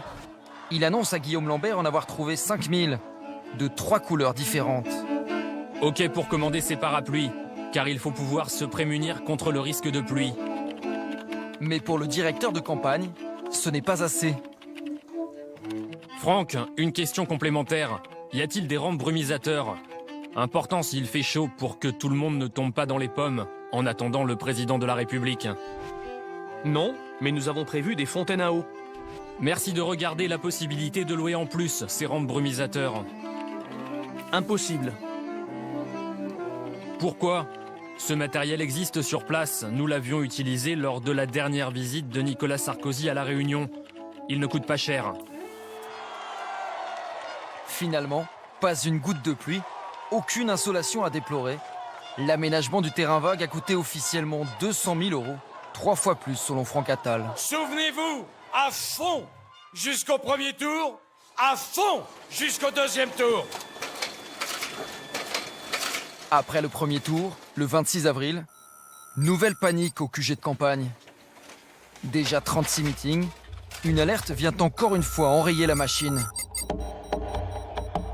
il annonce à Guillaume Lambert en avoir trouvé 5000, de 3 couleurs différentes. Ok pour commander ces parapluies, car il faut pouvoir se prémunir contre le risque de pluie. Mais pour le directeur de campagne, ce n'est pas assez. Franck, une question complémentaire. Y a-t-il des rampes brumisateurs? Important s'il fait chaud pour que tout le monde ne tombe pas dans les pommes en attendant le président de la République. Non, mais nous avons prévu des fontaines à eau. Merci de regarder la possibilité de louer en plus ces rampes brumisateurs. Impossible. Pourquoi? Ce matériel existe sur place. Nous l'avions utilisé lors de la dernière visite de Nicolas Sarkozy à La Réunion. Il ne coûte pas cher. Finalement, pas une goutte de pluie, aucune insolation à déplorer. L'aménagement du terrain vague a coûté officiellement 200 000 €, 3 fois plus selon Franck Attal. Souvenez-vous, à fond jusqu'au premier tour, à fond jusqu'au deuxième tour. Après le premier tour, le 26 avril, nouvelle panique au QG de campagne. Déjà 36 meetings, une alerte vient encore une fois enrayer la machine.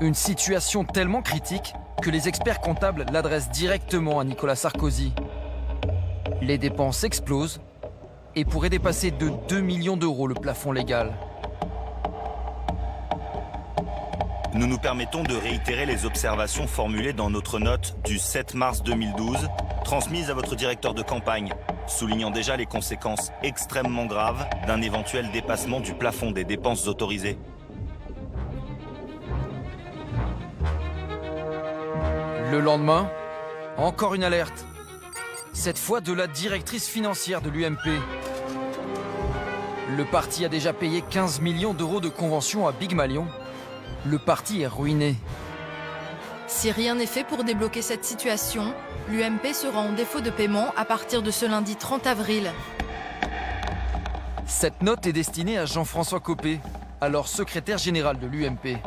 Une situation tellement critique que les experts comptables l'adressent directement à Nicolas Sarkozy. Les dépenses explosent et pourraient dépasser de 2 millions d'euros le plafond légal. Nous nous permettons de réitérer les observations formulées dans notre note du 7 mars 2012, transmise à votre directeur de campagne, soulignant déjà les conséquences extrêmement graves d'un éventuel dépassement du plafond des dépenses autorisées. Le lendemain, encore une alerte. Cette fois de la directrice financière de l'UMP. Le parti a déjà payé 15 millions d'euros de convention à Big Malion. Le parti est ruiné. Si rien n'est fait pour débloquer cette situation, l'UMP sera en défaut de paiement à partir de ce lundi 30 avril. Cette note est destinée à Jean-François Copé, alors secrétaire général de l'UMP.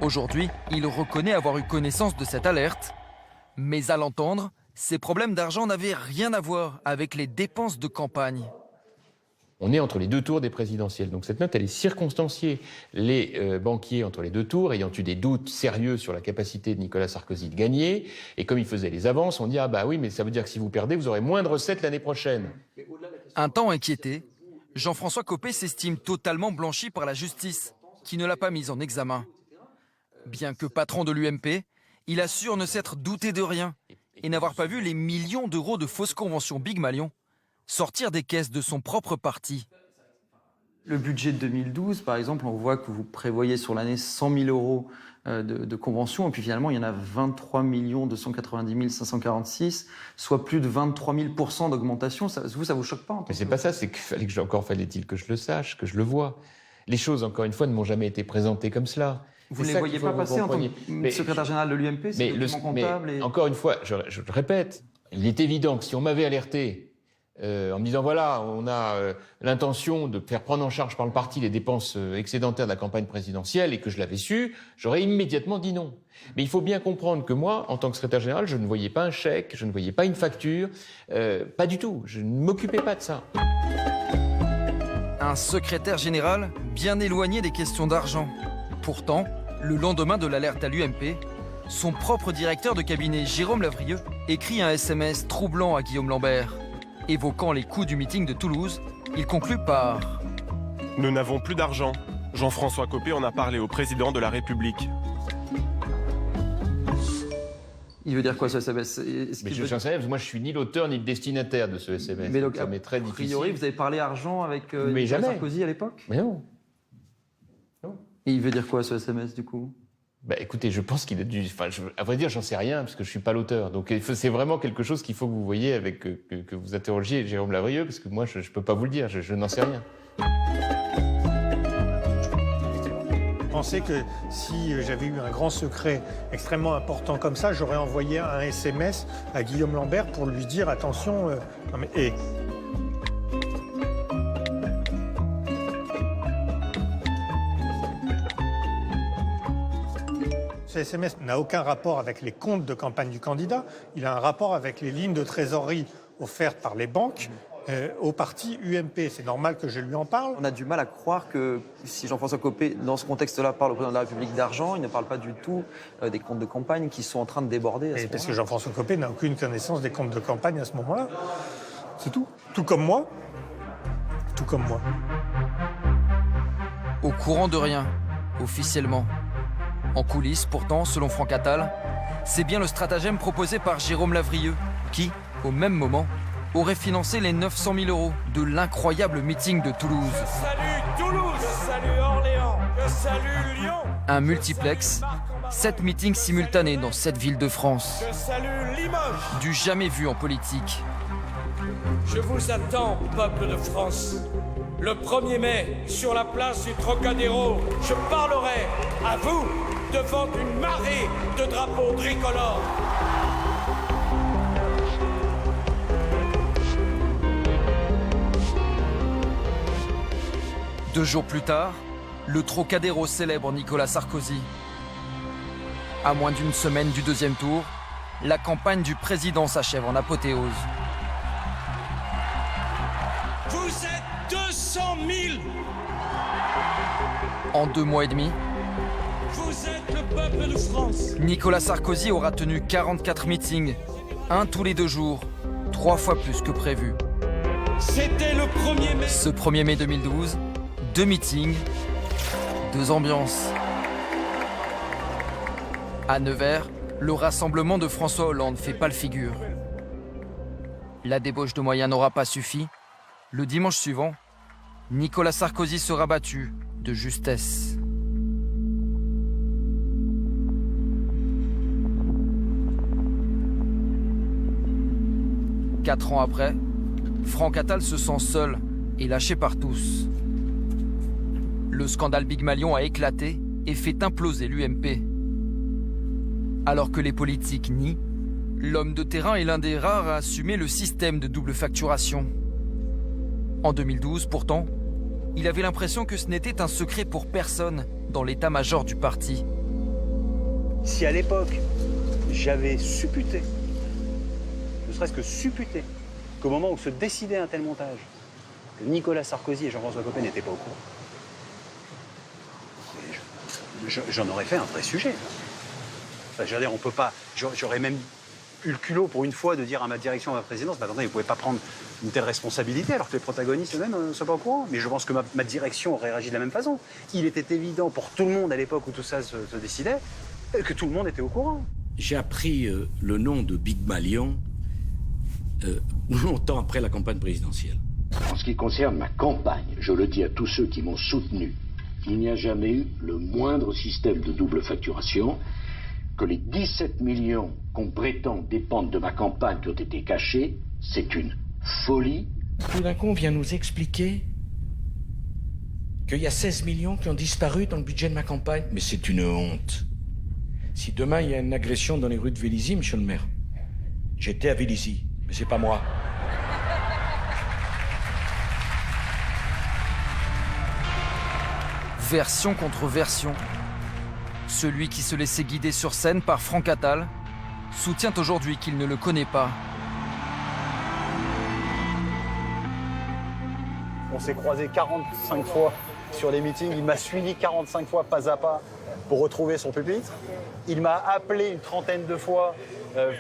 Aujourd'hui, il reconnaît avoir eu connaissance de cette alerte, mais à l'entendre, ces problèmes d'argent n'avaient rien à voir avec les dépenses de campagne. On est entre les 2 tours des présidentielles. Donc cette note, elle est circonstanciée. Les banquiers entre les 2 tours, ayant eu des doutes sérieux sur la capacité de Nicolas Sarkozy de gagner, et comme il faisait les avances, on dit « Ah bah oui, mais ça veut dire que si vous perdez, vous aurez moins de recettes l'année prochaine. » Un temps inquiété, Jean-François Copé s'estime totalement blanchi par la justice, qui ne l'a pas mis en examen. Bien que patron de l'UMP, il assure ne s'être douté de rien et n'avoir pas vu les millions d'euros de fausses conventions Big Malion sortir des caisses de son propre parti. Le budget de 2012, par exemple, on voit que vous prévoyez sur l'année 100 000 € de conventions, et puis finalement, il y en a 23 290 546, soit plus de 23 000% d'augmentation. Ça vous choque pas? Mais c'est pas ça, c'est encore fallait-il que je le sache, que je le vois. Les choses, encore une fois, ne m'ont jamais été présentées comme cela. Vous ne les voyez pas passer en tant que secrétaire général de l'UMP? Mais comptable et... Encore une fois, je le répète, Il est évident que si on m'avait alerté en me disant voilà, on a l'intention de faire prendre en charge par le parti les dépenses excédentaires de la campagne présidentielle et que je l'avais su, j'aurais immédiatement dit non. Mais il faut bien comprendre que moi, en tant que secrétaire général, je ne voyais pas un chèque, je ne voyais pas une facture, pas du tout. Je ne m'occupais pas de ça. Un secrétaire général bien éloigné des questions d'argent. Pourtant, le lendemain de l'alerte à l'UMP, son propre directeur de cabinet, Jérôme Lavrieux, écrit un SMS troublant à Guillaume Lambert. Évoquant les coûts du meeting de Toulouse, il conclut par « Nous n'avons plus d'argent. Jean-François Copé en a parlé au président de la République. » Il veut dire quoi ce SMS? Mais je sais, moi je suis ni l'auteur ni le destinataire de ce SMS. Mais donc, ça m'est très difficile. A priori, vous avez parlé argent avec Nicolas Sarkozy à l'époque? Mais non. Et il veut dire quoi ce SMS du coup? Bah écoutez, je pense qu'il a dû... Enfin, à vrai dire, j'en sais rien, parce que je suis pas l'auteur. Donc c'est vraiment quelque chose qu'il faut que vous voyez avec... que vous interrogiez Jérôme Lavrieux, parce que moi, je peux pas vous le dire, je n'en sais rien. Pensez que si j'avais eu un grand secret extrêmement important comme ça, j'aurais envoyé un SMS à Guillaume Lambert pour lui dire attention... non mais, Ce SMS n'a aucun rapport avec les comptes de campagne du candidat, il a un rapport avec les lignes de trésorerie offertes par les banques au parti UMP. C'est normal que je lui en parle. On a du mal à croire que si Jean-François Copé, dans ce contexte-là, parle au président de la République d'argent, il ne parle pas du tout des comptes de campagne qui sont en train de déborder à ce moment-là. Parce que Jean-François Copé n'a aucune connaissance des comptes de campagne à ce moment-là. C'est tout. Tout comme moi. Tout comme moi. Au courant de rien, officiellement. En coulisses, pourtant, selon Franck Attal, c'est bien le stratagème proposé par Jérôme Lavrieux qui, au même moment, aurait financé les 900 000 € de l'incroyable meeting de Toulouse. Je salue Toulouse, je salue Orléans, je salue Lyon. Un multiplex, 7 meetings simultanés dans 7 villes de France. Je salue Limoges. Du jamais vu en politique. Je vous attends, peuple de France. Le 1er mai, sur la place du Trocadéro, je parlerai à vous devant une marée de drapeaux tricolores. Deux jours plus tard, le Trocadéro célèbre Nicolas Sarkozy. À moins d'une semaine du deuxième tour, la campagne du président s'achève en apothéose. Vous êtes 200 000. En 2 mois et demi, Vous êtes le peuple de France. Nicolas Sarkozy aura tenu 44 meetings, un tous les 2 jours, 3 fois plus que prévu. C'était le 1er mai. Ce 1er mai 2012, 2 meetings, 2 ambiances. À Nevers, le rassemblement de François Hollande fait pâle figure. La débauche de moyens n'aura pas suffi. Le dimanche suivant, Nicolas Sarkozy sera battu de justesse. Quatre ans après, Franck Attal se sent seul et lâché par tous. Le scandale Big Malion a éclaté et fait imploser l'UMP. Alors que les politiques nient, l'homme de terrain est l'un des rares à assumer le système de double facturation. En 2012, pourtant, il avait l'impression que ce n'était un secret pour personne dans l'état-major du parti. Si à l'époque, j'avais supputé, ne serait-ce que supputé, qu'au moment où se décidait un tel montage, que Nicolas Sarkozy et Jean-François Copé n'étaient pas au courant, j'en aurais fait un vrai sujet. Enfin, je veux dire, on peut pas... J'aurais même eu le culot pour une fois de dire à ma direction, à ma présidence, mais attendez, vous pouvez pas prendre une telle responsabilité alors que les protagonistes eux-mêmes ne sont pas au courant. Mais je pense que ma direction aurait réagi de la même façon. Il était évident pour tout le monde à l'époque où tout ça se décidait que tout le monde était au courant. J'ai appris le nom de Big Malion longtemps après la campagne présidentielle. En ce qui concerne ma campagne, je le dis à tous ceux qui m'ont soutenu, il n'y a jamais eu le moindre système de double facturation, que les 17 millions qu'on prétend dépendre de ma campagne qui ont été cachés, c'est une folie. Tout d'un coup, on vient nous expliquer qu'il y a 16 millions qui ont disparu dans le budget de ma campagne. Mais c'est une honte. Si demain il y a une agression dans les rues de Vélizy, monsieur le maire, J'étais à Vélizy, mais c'est pas moi. Version contre version. Celui qui se laissait guider sur scène par Franck Attal soutient aujourd'hui qu'il ne le connaît pas. On s'est croisés 45 fois sur les meetings. Il m'a suivi 45 fois pas à pas pour retrouver son pupitre. Il m'a appelé une trentaine de fois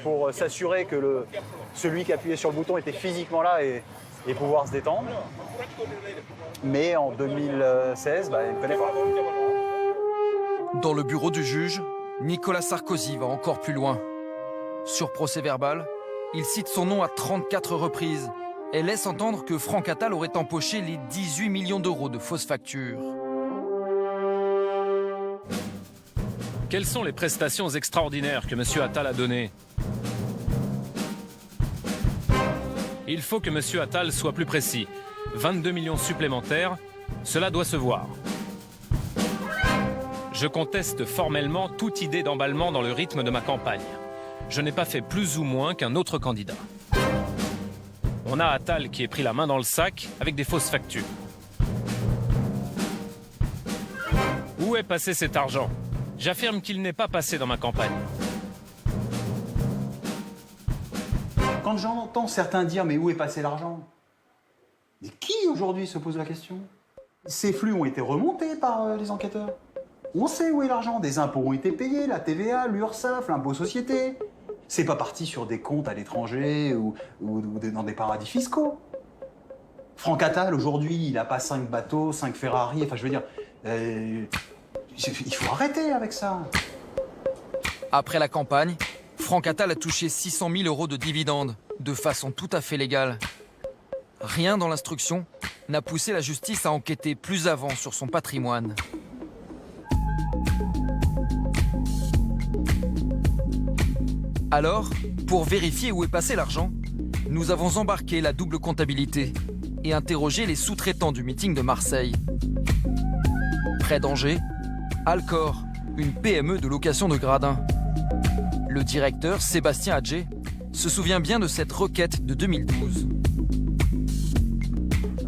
pour s'assurer que celui qui appuyait sur le bouton était physiquement là et pouvoir se détendre. Mais en 2016, il ne me connaît pas. Dans le bureau du juge, Nicolas Sarkozy va encore plus loin. Sur procès-verbal, il cite son nom à 34 reprises et laisse entendre que Franck Attal aurait empoché les 18 millions d'euros de fausses factures. Quelles sont les prestations extraordinaires que M. Attal a données? Il faut que M. Attal soit plus précis. 22 millions supplémentaires, cela doit se voir. Je conteste formellement toute idée d'emballement dans le rythme de ma campagne. Je n'ai pas fait plus ou moins qu'un autre candidat. On a Attal qui est pris la main dans le sac avec des fausses factures. Où est passé cet argent? J'affirme qu'il n'est pas passé dans ma campagne. Quand j'entends certains dire « mais où est passé l'argent ?» Mais qui aujourd'hui se pose la question? Ces flux ont été remontés par les enquêteurs. On sait où est l'argent. Des impôts ont été payés, la TVA, l'URSSAF, l'impôt société. C'est pas parti sur des comptes à l'étranger ou dans des paradis fiscaux. Franck Attal, aujourd'hui, il n'a pas 5 bateaux, 5 Ferrari. Enfin, je veux dire, il faut arrêter avec ça. Après la campagne, Franck Attal a touché 600 000 euros de dividendes, de façon tout à fait légale. Rien dans l'instruction n'a poussé la justice à enquêter plus avant sur son patrimoine. Alors, pour vérifier où est passé l'argent, nous avons embarqué la double comptabilité et interrogé les sous-traitants du meeting de Marseille. Près d'Angers, Alcor, une PME de location de gradins. Le directeur, Sébastien Adjé, se souvient bien de cette requête de 2012.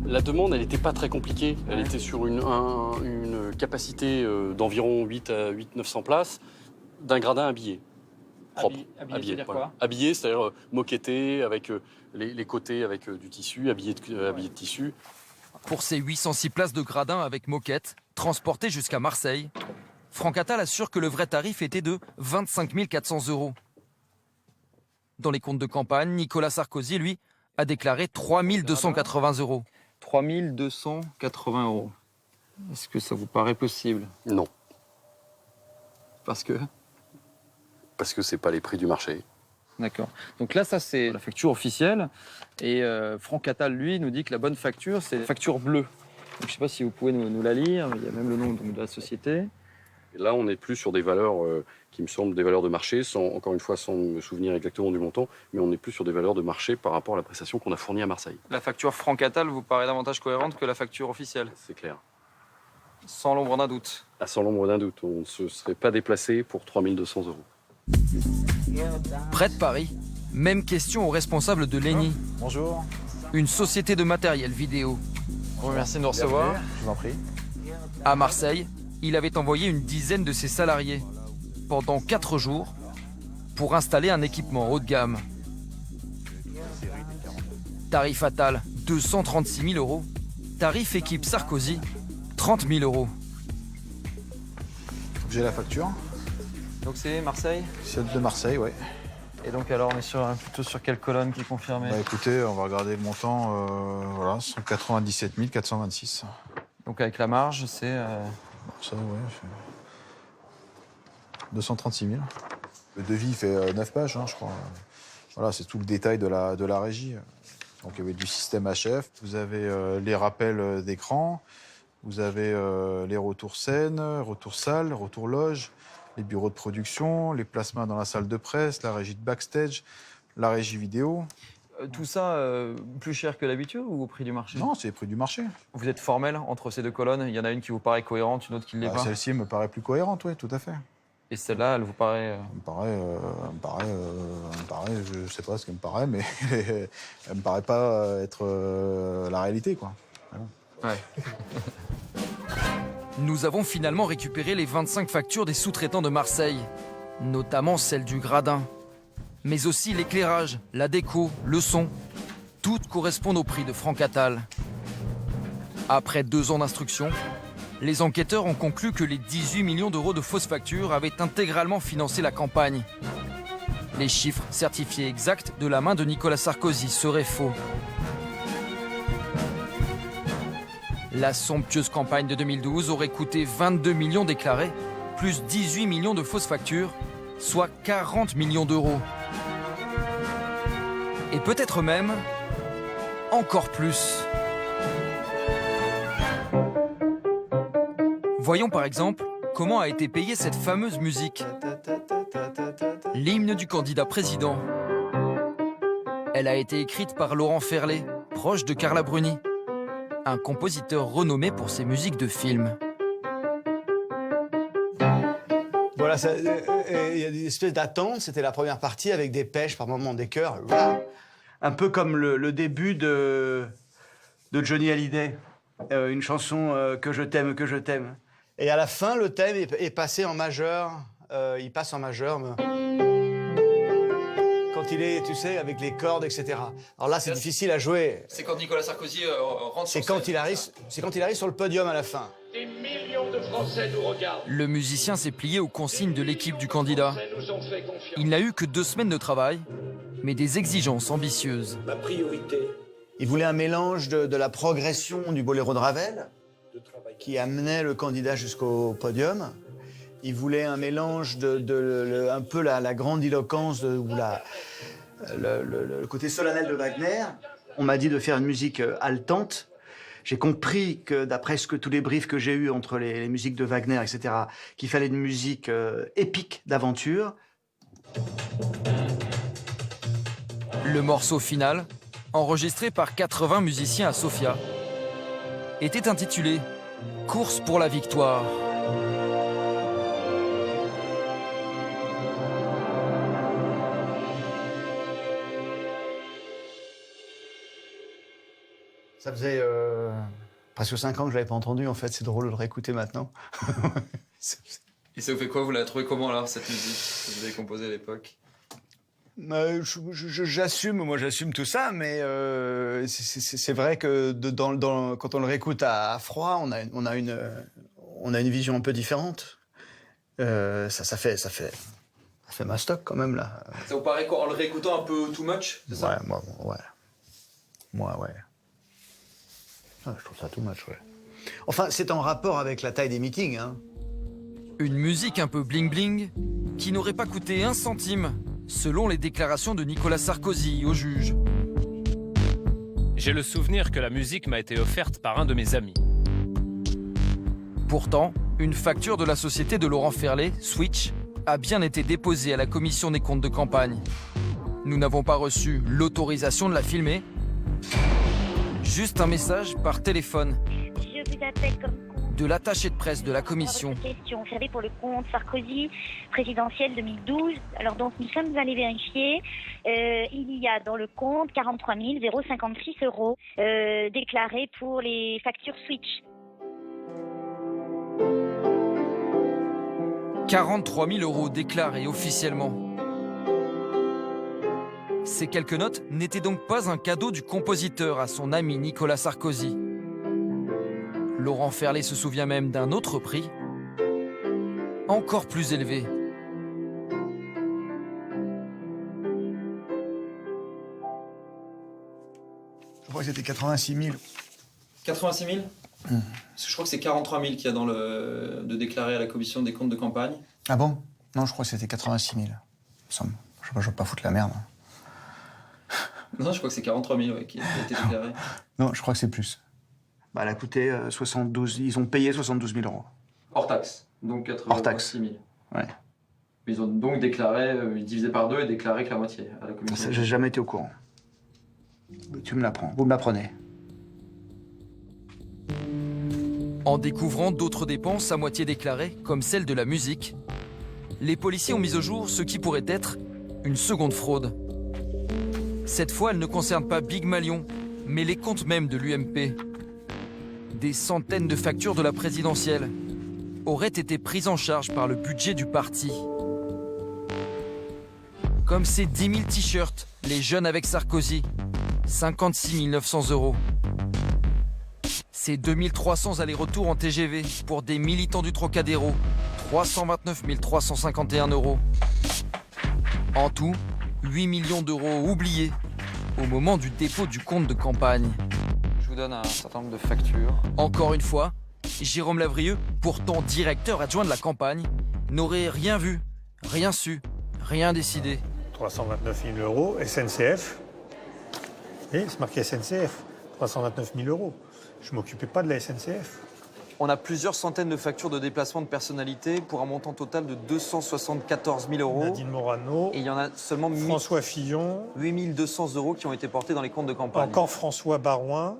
La demande, elle n'était pas très compliquée. Elle était sur une capacité d'environ 900 places d'un gradin habillé. Propre. Habillé, c'est-à-dire quoi ? Habillé, c'est-à-dire moquetté, avec les côtés avec du tissu, habillé de tissu. Pour ces 806 places de gradin avec moquette, transportées jusqu'à Marseille, Franck Attal assure que le vrai tarif était de 25 400 euros. Dans les comptes de campagne, Nicolas Sarkozy, lui, a déclaré 3 280 euros. 3 280 euros. Est-ce que ça vous paraît possible? Non. Parce que c'est pas les prix du marché. D'accord. Donc là, ça, c'est la facture officielle. Et Franck Attal, lui, nous dit que la bonne facture, c'est la facture bleue. Donc, je ne sais pas si vous pouvez nous la lire. Il y a même le nom de la société. Et là, on n'est plus sur des valeurs qui me semblent des valeurs de marché, encore une fois, sans me souvenir exactement du montant, mais on n'est plus sur des valeurs de marché par rapport à la prestation qu'on a fournie à Marseille. La facture Franck Attal vous paraît davantage cohérente que la facture officielle? C'est clair. Sans l'ombre d'un doute? Sans l'ombre d'un doute. On ne se serait pas déplacé pour 3 200 euros. Près de Paris, même question aux responsables de l'ENI. Bonjour. Une société de matériel vidéo. Bon, merci de nous recevoir. Je vous en prie. À Marseille, il avait envoyé une dizaine de ses salariés pendant 4 jours pour installer un équipement haut de gamme. Tarif Attal, 236 000 euros. Tarif équipe Sarkozy, 30 000 euros. J'ai la facture. Donc c'est Marseille? C'est de Marseille, oui. Et donc alors on est plutôt sur quelle colonne qui est confirmée? Écoutez, on va regarder le montant, voilà, 197 426. Donc avec la marge, c'est... Ça, ouais, 236 000. Le devis fait 9 pages, je crois. Voilà, c'est tout le détail de la régie. Donc il y avait du système HF, vous avez les rappels d'écran, vous avez les retours scène, retours salle, retours loge, les bureaux de production, les placements dans la salle de presse, la régie de backstage, la régie vidéo. Tout ça plus cher que d'habitude ou au prix du marché? Non, c'est le prix du marché. Vous êtes formel entre ces deux colonnes? Il y en a une qui vous paraît cohérente, une autre qui ne l'est pas? Celle-ci me paraît plus cohérente, oui, tout à fait. Et celle-là, elle vous paraît... Elle me paraît, je sais pas ce qu'elle me paraît, mais elle me paraît pas être la réalité, quoi. Ouais. Nous avons finalement récupéré les 25 factures des sous-traitants de Marseille, notamment celle du gradin, mais aussi l'éclairage, la déco, le son. Toutes correspondent au prix de Franck Attal. Après 2 ans d'instruction, les enquêteurs ont conclu que les 18 millions d'euros de fausses factures avaient intégralement financé la campagne. Les chiffres certifiés exacts de la main de Nicolas Sarkozy seraient faux. La somptueuse campagne de 2012 aurait coûté 22 millions déclarés, plus 18 millions de fausses factures, soit 40 millions d'euros. Et peut-être même encore plus. Voyons par exemple comment a été payée cette fameuse musique. L'hymne du candidat président. Elle a été écrite par Laurent Ferlet, proche de Carla Bruni, un compositeur renommé pour ses musiques de films. Voilà, il y a une espèce d'attente, c'était la première partie avec des pêches par moments, des chœurs. Un peu comme le début de Johnny Hallyday, une chanson que je t'aime, que je t'aime. Et à la fin, le thème est passé en majeur, il passe en majeur. Quand il est, tu sais, avec les cordes, etc. Alors là, c'est difficile à jouer. C'est quand Nicolas Sarkozy rentre sur scène. C'est quand il arrive sur le podium à la fin. Des millions de Français nous regardent. Le musicien s'est plié aux consignes de l'équipe du candidat. Il n'a eu que 2 semaines de travail, mais des exigences ambitieuses. Ma priorité. Il voulait un mélange de la progression du boléro de Ravel, qui amenait le candidat jusqu'au podium. Il voulait un mélange un peu la grandiloquence ou le côté solennel de Wagner. On m'a dit de faire une musique haletante. J'ai compris que, d'après tous les briefs que j'ai eus entre les musiques de Wagner, etc., qu'il fallait une musique épique d'aventure. Le morceau final, enregistré par 80 musiciens à Sofia, était intitulé « Course pour la victoire ». Ça faisait presque 5 ans que je l'avais pas entendu, en fait. C'est drôle de le réécouter maintenant. Et ça vous fait quoi? Vous l'avez trouvé comment, alors, cette musique que vous avez composée à l'époque? J'assume tout ça, mais c'est vrai que quand on le réécoute à froid, on a une vision un peu différente. Ça fait mastoc quand même, là. Ça vous paraît quoi, en le réécoutant un peu too much, c'est ça? Moi, ouais. Ah, je trouve ça too much, ouais. Enfin, c'est en rapport avec la taille des meetings, hein. Une musique un peu bling-bling qui n'aurait pas coûté 1 centime, selon les déclarations de Nicolas Sarkozy au juge. J'ai le souvenir que la musique m'a été offerte par un de mes amis. Pourtant, une facture de la société de Laurent Ferlet, Switch, a bien été déposée à la commission des comptes de campagne. Nous n'avons pas reçu l'autorisation de la filmer, juste un message par téléphone Je vous appelle comme de l'attaché de presse de la commission. question. Vous savez, pour le compte Sarkozy présidentiel 2012. Alors donc, nous sommes allés vérifier. Il y a dans le compte 43 056 € déclarés pour les factures Switch. 43 000 € déclarés officiellement. Ces quelques notes n'étaient donc pas un cadeau du compositeur à son ami Nicolas Sarkozy. Laurent Ferlet se souvient même d'un autre prix, encore plus élevé. Je crois que c'était 86 000. 86 000 Je crois que c'est 43 000 qu'il y a dans de déclaré à la commission des comptes de campagne. Ah bon? Non, je crois que c'était 86 000. Je ne veux pas foutre la merde. Non, je crois que c'est 43 000 qui a été déclaré. Non, je crois que c'est plus. Bah, elle a coûté 72... Ils ont payé 72 000 €. Hors taxe, donc 86 000. Ouais. Ils ont donc déclaré, divisé par 2 et déclaré que la moitié à la commission. J'ai jamais été au courant. Tu me l'apprends, vous me l'apprenez. En découvrant d'autres dépenses à moitié déclarées, comme celle de la musique, les policiers ont mis au jour ce qui pourrait être une seconde fraude. Cette fois, elle ne concerne pas Big Malion, mais les comptes même de l'UMP. Des centaines de factures de la présidentielle auraient été prises en charge par le budget du parti. Comme ces 10 000 t-shirts, les jeunes avec Sarkozy, 56 900 €. Ces 2300 allers-retours en TGV pour des militants du Trocadéro, 329 351 €. En tout, 8 millions d'euros oubliés au moment du dépôt du compte de campagne. Je vous donne un certain nombre de factures. Encore une fois, Jérôme Lavrieux, pourtant directeur adjoint de la campagne, n'aurait rien vu, rien su, rien décidé. 329 000 €, SNCF. Et c'est marqué SNCF, 329 000 €. Je ne m'occupais pas de la SNCF. On a plusieurs centaines de factures de déplacement de personnalités pour un montant total de 274 000 €. Nadine Morano. Et il y en a seulement François Fillon. 8 200 € qui ont été portés dans les comptes de campagne. Encore François Barouin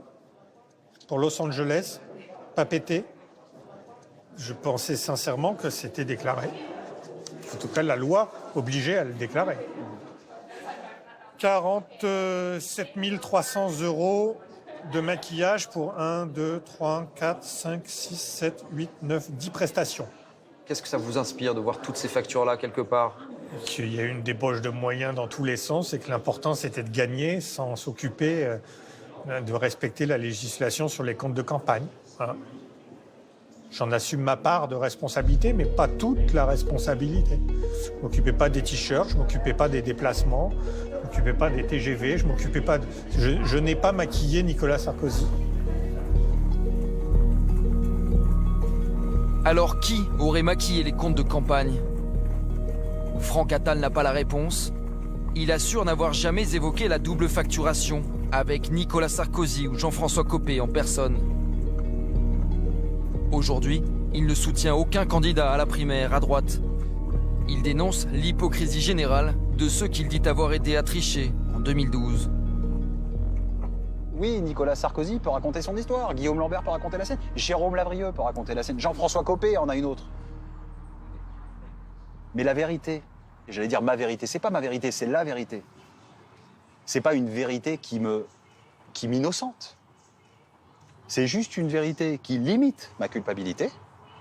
pour Los Angeles, pas pété. Je pensais sincèrement que c'était déclaré. En tout cas, la loi obligeait à le déclarer. 47 300 € de maquillage pour 1, 2, 3, 4, 5, 6, 7, 8, 9, 10 prestations. Qu'est-ce que ça vous inspire de voir toutes ces factures-là quelque part? Il y a eu une débauche de moyens dans tous les sens et que l'important c'était de gagner sans s'occuper de respecter la législation sur les comptes de campagne. Voilà. J'en assume ma part de responsabilité, mais pas toute la responsabilité. Je ne m'occupais pas des t-shirts, je ne m'occupais pas des déplacements, je ne m'occupais pas des TGV, je m'occupais pas de... Je n'ai pas maquillé Nicolas Sarkozy. Alors qui aurait maquillé les comptes de campagne? Franck Attal n'a pas la réponse. Il assure n'avoir jamais évoqué la double facturation avec Nicolas Sarkozy ou Jean-François Copé en personne. Aujourd'hui, il ne soutient aucun candidat à la primaire à droite. Il dénonce l'hypocrisie générale de ceux qu'il dit avoir aidé à tricher en 2012. Oui, Nicolas Sarkozy peut raconter son histoire, Guillaume Lambert peut raconter la sienne, Jérôme Lavrieux peut raconter la sienne, Jean-François Copé en a une autre. Mais la vérité, j'allais dire ma vérité, c'est pas ma vérité, c'est la vérité. C'est pas une vérité qui m'innocente. C'est juste une vérité qui limite ma culpabilité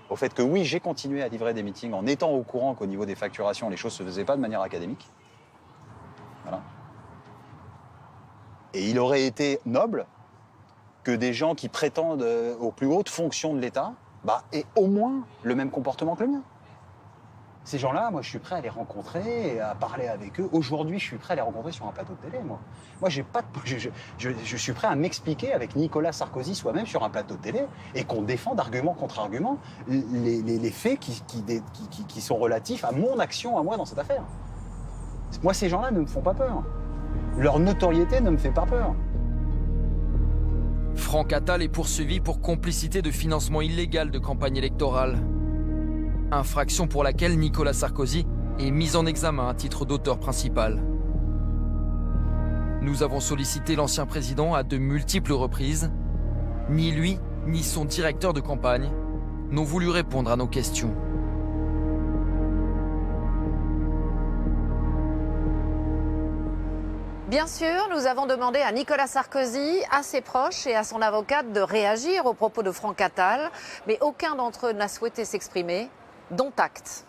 au fait que oui, j'ai continué à livrer des meetings en étant au courant qu'au niveau des facturations, les choses ne se faisaient pas de manière académique. Voilà. Et il aurait été noble que des gens qui prétendent aux plus hautes fonctions de l'État aient au moins le même comportement que le mien. Ces gens-là, moi, je suis prêt à les rencontrer, à parler avec eux. Aujourd'hui, je suis prêt à les rencontrer sur un plateau de télé, moi. Moi, je suis prêt à m'expliquer avec Nicolas Sarkozy soi-même sur un plateau de télé et qu'on défende argument contre argument les faits qui sont relatifs à mon action, à moi, dans cette affaire. Moi, ces gens-là ne me font pas peur. Leur notoriété ne me fait pas peur. Franck Attal est poursuivi pour complicité de financement illégal de campagne électorale. Infraction pour laquelle Nicolas Sarkozy est mis en examen à titre d'auteur principal. Nous avons sollicité l'ancien président à de multiples reprises. Ni lui, ni son directeur de campagne n'ont voulu répondre à nos questions. Bien sûr, nous avons demandé à Nicolas Sarkozy, à ses proches et à son avocate de réagir aux propos de Franck Attal, mais aucun d'entre eux n'a souhaité s'exprimer, dont acte.